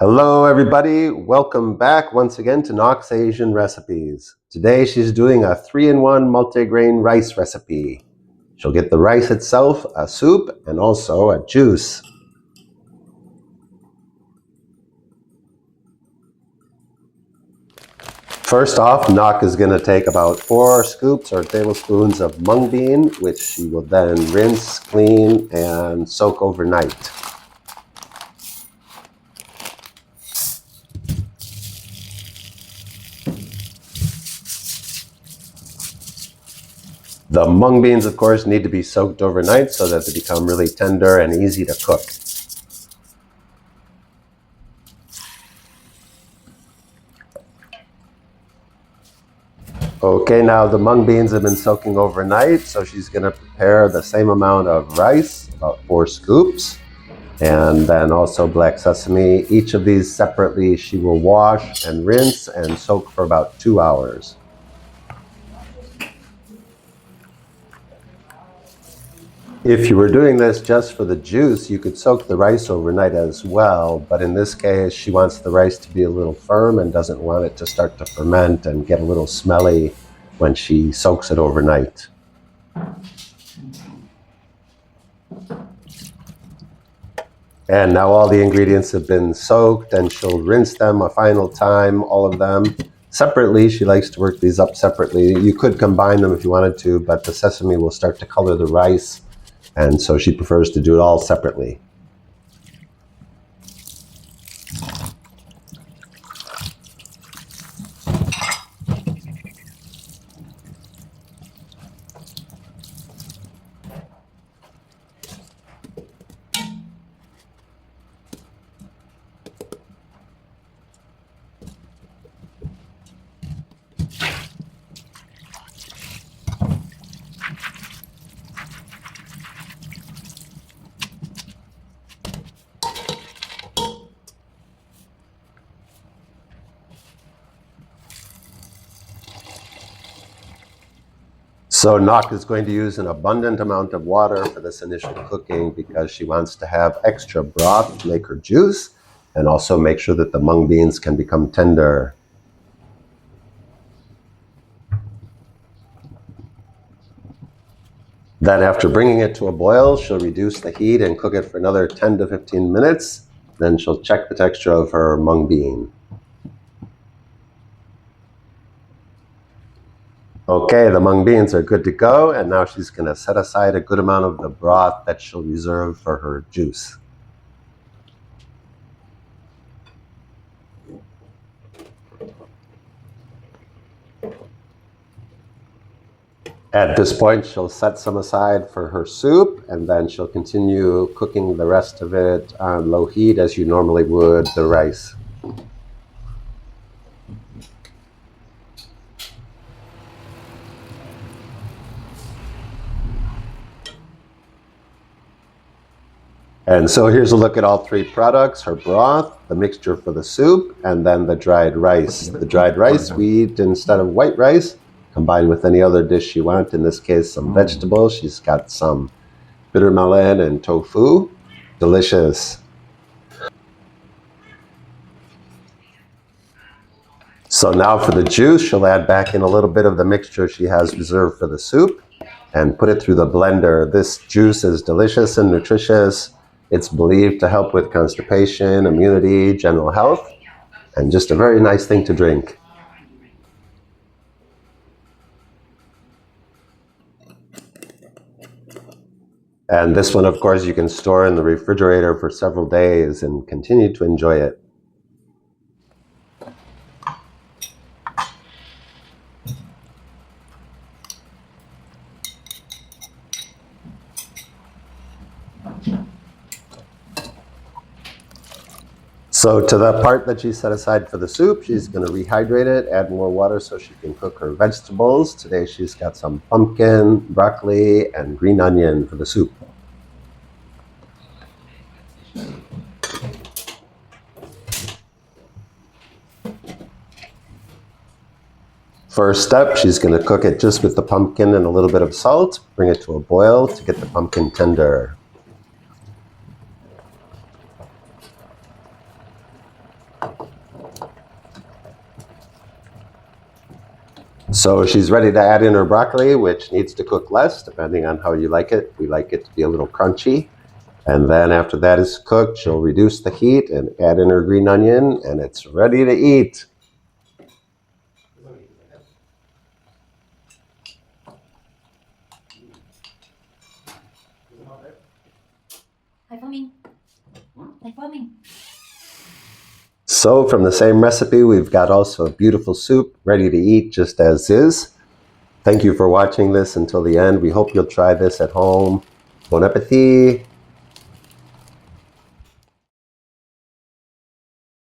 Hello everybody, welcome back once again to Nox Asian Recipes. Today she's doing a 3-in-1 multigrain rice recipe. She'll get the rice itself, a soup, and also a juice. First off, Nox is going to take about 4 scoops or tablespoons of mung bean, which she will then rinse, clean, and soak overnight. The mung beans, of course, need to be soaked overnight so that they become really tender and easy to cook. Okay, now the mung beans have been soaking overnight, so she's going to prepare the same amount of rice, about 4 scoops, and then also black sesame. Each of these separately she will wash and rinse and soak for about 2 hours. If you were doing this just for the juice, you could soak the rice overnight as well, but in this case she wants the rice to be a little firm and doesn't want it to start to ferment and get a little smelly when she soaks it overnight. And now all the ingredients have been soaked, and she'll rinse them a final time, all of them. Separately, she likes to work these up separately. You could combine them if you wanted to, but the sesame will start to color the rice, and so she prefers to do it all separately. So Nox is going to use an abundant amount of water for this initial cooking because she wants to have extra broth to make her juice and also make sure that the mung beans can become tender. Then after bringing it to a boil, she'll reduce the heat and cook it for another 10 to 15 minutes. Then she'll check the texture of her mung bean. Okay, the mung beans are good to go, and now she's going to set aside a good amount of the broth that she'll reserve for her juice. At this point, she'll set some aside for her soup, and then she'll continue cooking the rest of it on low heat as you normally would the rice. And so here's a look at all 3 products: her broth, the mixture for the soup, and then the dried rice. The dried rice we eat instead of white rice, combined with any other dish you want. In this case, some vegetables. She's got some bitter melon and tofu. Delicious. So now for the juice, she'll add back in a little bit of the mixture she has reserved for the soup and put it through the blender. This juice is delicious and nutritious. It's believed to help with constipation, immunity, general health, and just a very nice thing to drink. And this one, of course, you can store in the refrigerator for several days and continue to enjoy it. So to the part that she set aside for the soup, she's going to rehydrate it, add more water so she can cook her vegetables. Today she's got some pumpkin, broccoli, and green onion for the soup. First step, she's going to cook it just with the pumpkin and a little bit of salt. Bring it to a boil to get the pumpkin tender. So she's ready to add in her broccoli, which needs to cook less, depending on how you like it. We like it to be a little crunchy. And then after that is cooked, she'll reduce the heat and add in her green onion, and it's ready to eat. So from the same recipe, we've got also a beautiful soup ready to eat just as is. Thank you for watching this until the end. We hope you'll try this at home. Bon appétit!